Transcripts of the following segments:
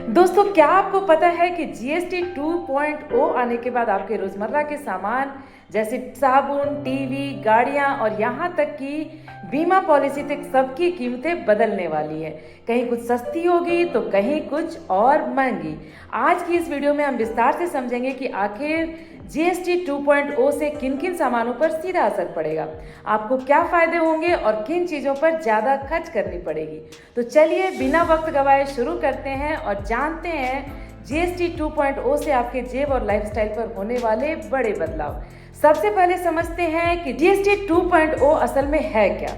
दोस्तों, क्या आपको पता है कि जीएसटी 2.0 आने के बाद आपके रोजमर्रा के सामान जैसे साबुन, टीवी, गाड़ियां और यहां तक कि बीमा पॉलिसी तक सबकी कीमतें बदलने वाली है। कहीं कुछ सस्ती होगी तो कहीं कुछ और महंगी। आज की इस वीडियो में हम विस्तार से समझेंगे कि आखिर जीएसटी 2.0 से किन किन सामानों पर सीधा असर पड़ेगा, आपको क्या फायदे होंगे और किन चीज़ों पर ज़्यादा खर्च करनी पड़ेगी। तो चलिए बिना वक्त गवाए शुरू करते हैं और जानते हैं जीएसटी 2.0 से आपके जेब और लाइफस्टाइल पर होने वाले बड़े बदलाव। सबसे पहले समझते हैं कि जीएसटी 2.0 असल में है क्या।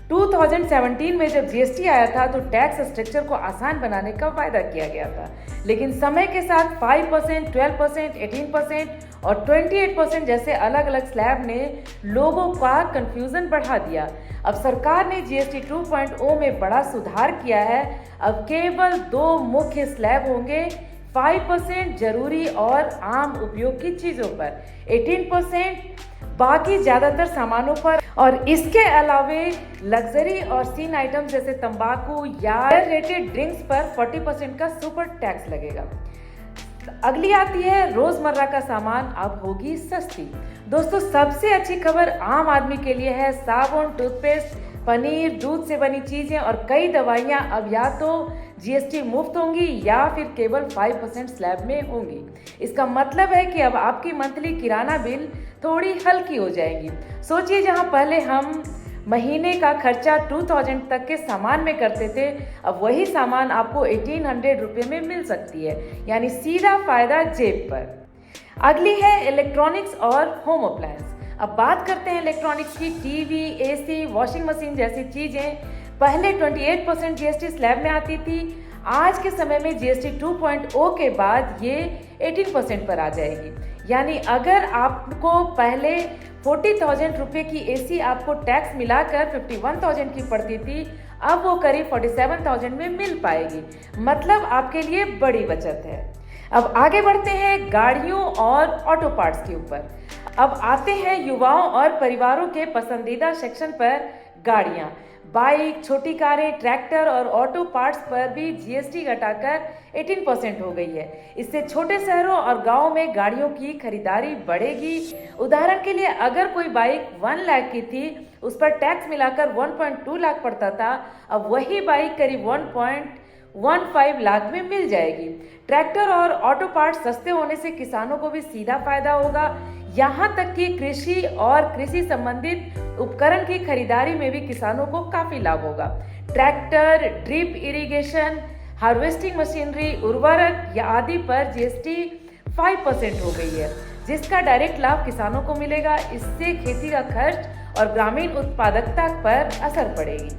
2017 में जब जीएसटी आया था तो टैक्स स्ट्रक्चर को आसान बनाने का वायदा किया गया था, लेकिन समय के साथ 5%, 12%, 18% और 28% जैसे अलग अलग स्लैब ने लोगों का कंफ्यूजन बढ़ा दिया। अब सरकार ने जीएसटी 2.0 में बड़ा सुधार किया है। अब केवल दो मुख्य स्लैब होंगे, 5% जरूरी और आम उपयोग की चीज़ों पर, 18% बाकी ज़्यादातर सामानों पर, और इसके अलावे लग्जरी और सीन आइटम्स जैसे तंबाकू या रेटेड ड्रिंक्स पर 40% का सुपर टैक्स लगेगा। अगली आती है रोजमर्रा का सामान अब होगी सस्ती। दोस्तों, सबसे अच्छी खबर आम आदमी के लिए है। साबुन, टूथपेस्ट, पनीर, दूध से बनी चीजें और कई दवाइयां अब या तो जीएसटी मुफ्त होंगी या फिर केवल 5% स्लैब में होंगी। इसका मतलब है कि अब आपकी मंथली किराना बिल थोड़ी हल्की हो जाएगी। सोचिए, जहां पहले हम महीने का खर्चा 2000 तक के सामान में करते थे, अब वही सामान आपको 1800 रुपये में मिल सकती है, यानी सीधा फायदा जेब पर। अगली है इलेक्ट्रॉनिक्स और होम अप्लायंस। अब बात करते हैं इलेक्ट्रॉनिक्स की। टीवी, एसी, वॉशिंग मशीन जैसी चीजें पहले 28% जीएसटी स्लैब में आती थी। आज के समय में जीएसटी 2.0 के बाद ये 18% पर आ जाएगी। यानी अगर आपको पहले 40,000 रुपये की एसी आपको टैक्स मिलाकर 51,000 की पड़ती थी, अब वो करीब 47,000 में मिल पाएगी। मतलब आपके लिए बड़ी बचत है। अब आगे बढ़ते हैं गाड़ियों और ऑटो पार्ट्स के ऊपर। अब आते हैं युवाओं और परिवारों के पसंदीदा सेक्शन पर, गाड़ियाँ। बाइक, छोटी कारें, ट्रैक्टर और ऑटो पार्ट्स पर भी जीएसटी घटाकर 18% हो गई है। इससे छोटे शहरों और गांवों में गाड़ियों की खरीदारी बढ़ेगी। उदाहरण के लिए अगर कोई बाइक 1 लाख की थी, उस पर टैक्स मिलाकर 1.2 लाख पड़ता था, अब वही बाइक करीब 1.15 लाख में मिल जाएगी। ट्रैक्टर और ऑटो पार्ट्स सस्ते होने से किसानों को भी सीधा फायदा होगा। यहाँ तक कि कृषि और कृषि संबंधित उपकरण की खरीदारी में भी किसानों को काफी लाभ होगा। Tractor, drip irrigation, harvesting machinery, उर्वरक या आदि पर जीएसटी 5% हो गई है, जिसका डायरेक्ट लाभ किसानों को मिलेगा। इससे खेती का खर्च और ग्रामीण उत्पादकता पर असर पड़ेगी।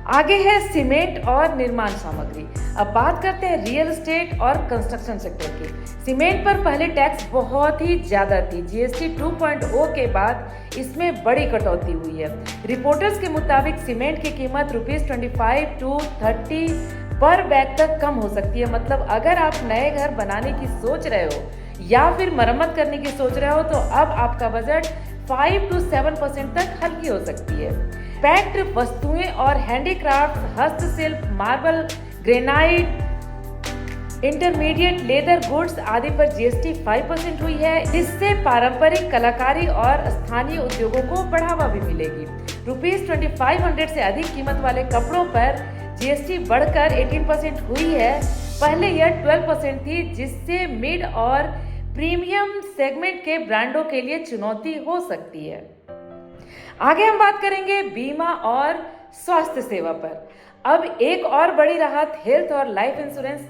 आगे है सीमेंट और निर्माण सामग्री। अब बात करते हैं रियल एस्टेट और कंस्ट्रक्शन सेक्टर की। सीमेंट पर पहले टैक्स बहुत ही ज्यादा थी। जीएसटी 2.0 के बाद इसमें बड़ी कटौती हुई है। रिपोर्टर्स के मुताबिक सीमेंट की कीमत ₹25 to 30 पर बैग तक कम हो सकती है। मतलब अगर आप नए घर बनाने की सोच रहे हो या फिर मरम्मत करने की सोच रहे हो, तो अब आपका बजट 5 to 7% तक हल्की हो सकती है। पैक्ड वस्तुएं और हैंडीक्राफ्ट, हस्तशिल्प, marble, granite, intermediate leather goods आदि पर जीएसटी 5% हुई है। इससे पारंपरिक कलाकारी और स्थानीय उद्योगों को बढ़ावा भी मिलेगी। ₹2500 से अधिक कीमत वाले कपड़ों पर जीएसटी बढ़कर 18% हुई है। पहले यह 12% थी, जिससे मिड और प्रीमियम सेगमेंट के ब्रांडों के लिए चुनौती हो सकती है। आगे हम बात करेंगे बीमा और स्वास्थ्य सेवा पर। अब एक और बड़ी राहत हेल्थ और लाइफ इंश्योरेंस।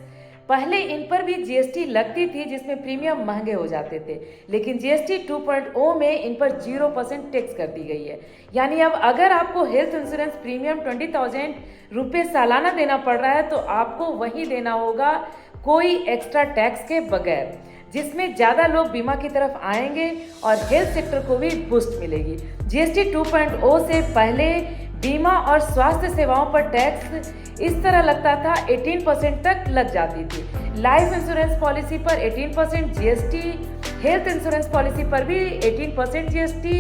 पहले इन पर भी जीएसटी लगती थी, जिसमें प्रीमियम महंगे हो जाते थे, लेकिन जीएसटी 2.0 में इन पर 0% टैक्स कर दी गई है। यानी अब अगर आपको हेल्थ इंश्योरेंस प्रीमियम 20,000 रुपये सालाना देना पड़ रहा है, तो आपको वही देना होगा, कोई एक्स्ट्रा टैक्स के बगैर, जिसमें ज़्यादा लोग बीमा की तरफ आएंगे और हेल्थ सेक्टर को भी बूस्ट मिलेगी। जीएसटी 2.0 से पहले बीमा और स्वास्थ्य सेवाओं पर टैक्स इस तरह लगता था, 18% तक लग जाती थी। लाइफ इंश्योरेंस पॉलिसी पर 18% जीएसटी, हेल्थ इंश्योरेंस पॉलिसी पर भी 18% जीएसटी,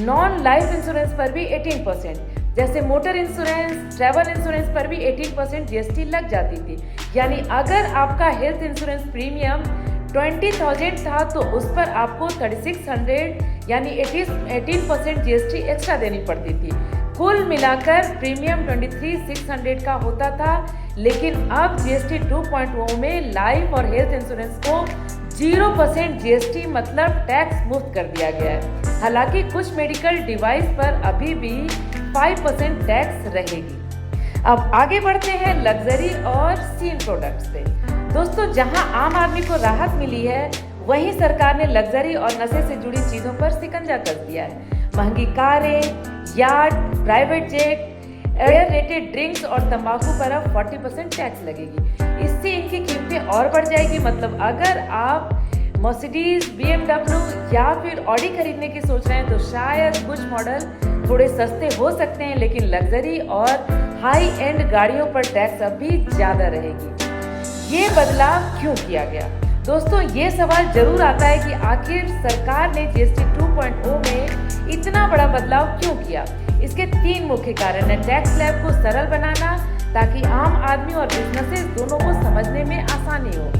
नॉन लाइफ इंश्योरेंस पर भी 18%। जैसे मोटर इंश्योरेंस, ट्रैवल इंश्योरेंस पर भी 18% जीएसटी लग जाती थी। यानी अगर आपका हेल्थ इंश्योरेंस प्रीमियम 20,000 था तो उस पर आपको 3600 यानी 18% जीएसटी एक्स्ट्रा देनी पड़ती थी। कुल मिलाकर प्रीमियम 23,600 का होता था। लेकिन अब जीएसटी 2.0 में लाइफ और हेल्थ इंश्योरेंस को 0% जीएसटी मतलब टैक्स मुक्त कर दिया गया है। हालांकि कुछ मेडिकल डिवाइस पर अभी भी 5% टैक्स रहेगी। अब आगे बढ़ते हैं लग्जरी और सीन प्रोडक्ट्स पे। दोस्तों, जहां आम आदमी को राहत मिली है, वहीं सरकार ने लग्जरी और नशे से जुड़ी चीजों पर शिकंजा कस दिया है। महंगी कारें, yard, private jet, air rated drinks और तंबाकू पर अब 40% टैक्स लगेगी। इससे इनकी कीमतें और बढ़ जाएगी। मतलब अगर आप मर्सिडीज, बीएमडब्ल्यू या फिर ऑडी खरीदने की सोच रहे हैं तो शायद कुछ मॉडल थोड़े सस्ते हो सकते हैं, लेकिन लग्जरी और हाई एंड गाड़ियों पर टैक्स अभी ज़्यादा रहेगी। ये बदलाव क्यों किया गया? दोस्तों, ये सवाल जरूर आता है कि आखिर सरकार ने जीएसटी 2.0 में इतना बड़ा बदलाव क्यों किया। इसके 3 मुख्य कारण हैं। टैक्स स्लैब को सरल बनाना ताकि आम आदमी और बिजनेसेस दोनों को समझने में आसानी हो।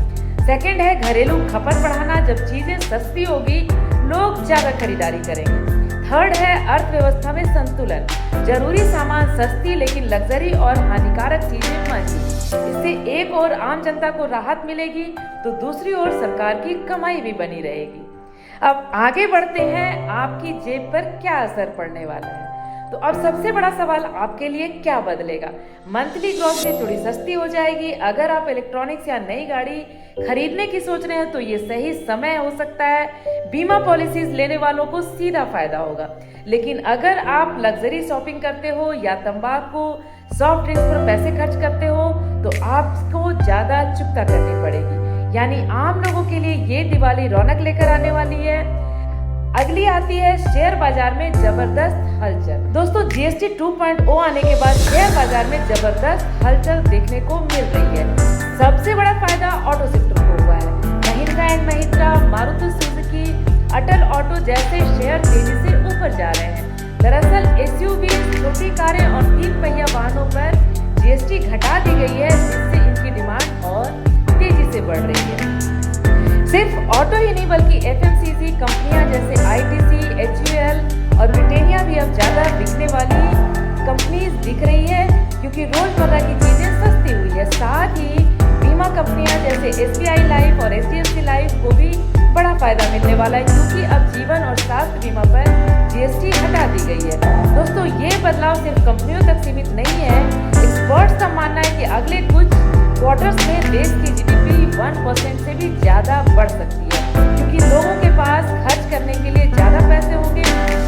सेकंड है घरेलू खपत बढ़ाना। जब चीजें सस्ती होगी, लोग ज्यादा खरीदारी करेंगे। थर्ड है अर्थव्यवस्था में संतुलन। जरूरी सामान सस्ती लेकिन लग्जरी और हानिकारक चीजें महंगी। इससे एक और आम जनता को राहत मिलेगी तो दूसरी ओर सरकार की कमाई भी बनी रहेगी। अब आगे बढ़ते हैं, आपकी जेब पर क्या असर पड़ने वाला है। तो अब सबसे बड़ा सवाल आपके लिए क्या बदलेगा? मंथली ग्रोसरी थोड़ी सस्ती हो जाएगी। अगर आप इलेक्ट्रॉनिक्स या नई गाड़ी खरीदने की सोच रहे हैं तो ये सही समय हो सकता है। बीमा पॉलिसीज लेने वालों को सीधा फायदा होगा। लेकिन अगर आप लग्जरी शॉपिंग करते हो या तंबाकू, सॉफ्ट ड्रिंक्स पर पैसे खर्च करते हो तो आपको ज्यादा चुकता करनी पड़ेगी। यानी आम लोगों के लिए ये दिवाली रौनक लेकर आने वाली है। अगली आती है शेयर बाजार में जबरदस्त हलचल। दोस्तों, जीएसटी 2.0 आने के बाद शेयर बाजार में जबरदस्त हलचल देखने को मिल रही है। सबसे बड़ा फायदा ऑटो सेक्टर को हुआ है। Mahindra and Mahindra, Maruti Suzuki, Atal auto जैसे शेयर तेजी से ऊपर जा रहे हैं। दरअसल एसयूवी, छोटी कारें और 3 पहिया वाहनों पर जीएसटी घटा दी गई है, जिससे इनकी डिमांड और तेजी से बढ़ रही है। सिर्फ ऑटो ही नहीं बल्कि एफएमसीजी कंपनियां जैसे आईटीसी, एचयूएल और ब्रिटेनिया भी अब ज्यादा बिकने वाली कंपनीज दिख रही है, क्योंकि रोजमर्रा की चीजें सस्ती हुई है। साथ ही बीमा कंपनियां जैसे एसबीआई लाइफ और एचडीएफसी लाइफ को भी बड़ा फायदा मिलने वाला है, क्योंकि अब जीवन और स्वास्थ्य बीमा पर जीएसटी हटा दी गई है। दोस्तों, ये बदलाव सिर्फ कंपनियों तक सीमित नहीं है। एक्सपर्ट्स का मानना है कि अगले कुछ क्वार्टर्स में देश की जीडीपी 1% से भी ज्यादा बढ़ सकती है, क्योंकि लोगों के पास खर्च करने के लिए ज्यादा पैसे होंगे।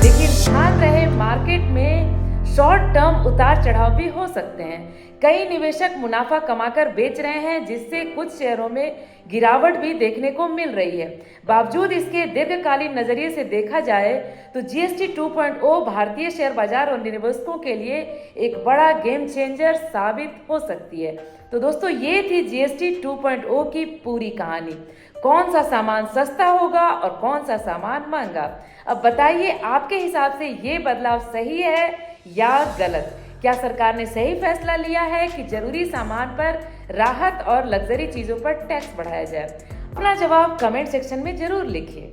लेकिन ध्यान रहे, मार्केट में शॉर्ट टर्म उतार चढ़ाव भी हो सकते हैं। कई निवेशक मुनाफा कमाकर बेच रहे हैं, जिससे कुछ शेयरों में गिरावट भी देखने को मिल रही है। बावजूद इसके दीर्घकालीन नजरिए से देखा जाए तो जीएसटी 2.0 भारतीय शेयर बाजार और निवेशकों के लिए एक बड़ा गेम चेंजर साबित हो सकती है। तो दोस्तों, ये थी जीएसटी 2.0 की पूरी कहानी। कौन सा सामान सस्ता होगा और कौन सा सामान महंगा। अब बताइए, आपके हिसाब से ये बदलाव सही है या गलत? क्या सरकार ने सही फैसला लिया है कि जरूरी सामान पर राहत और लग्जरी चीजों पर टैक्स बढ़ाया जाए? अपना जवाब कमेंट सेक्शन में जरूर लिखिए।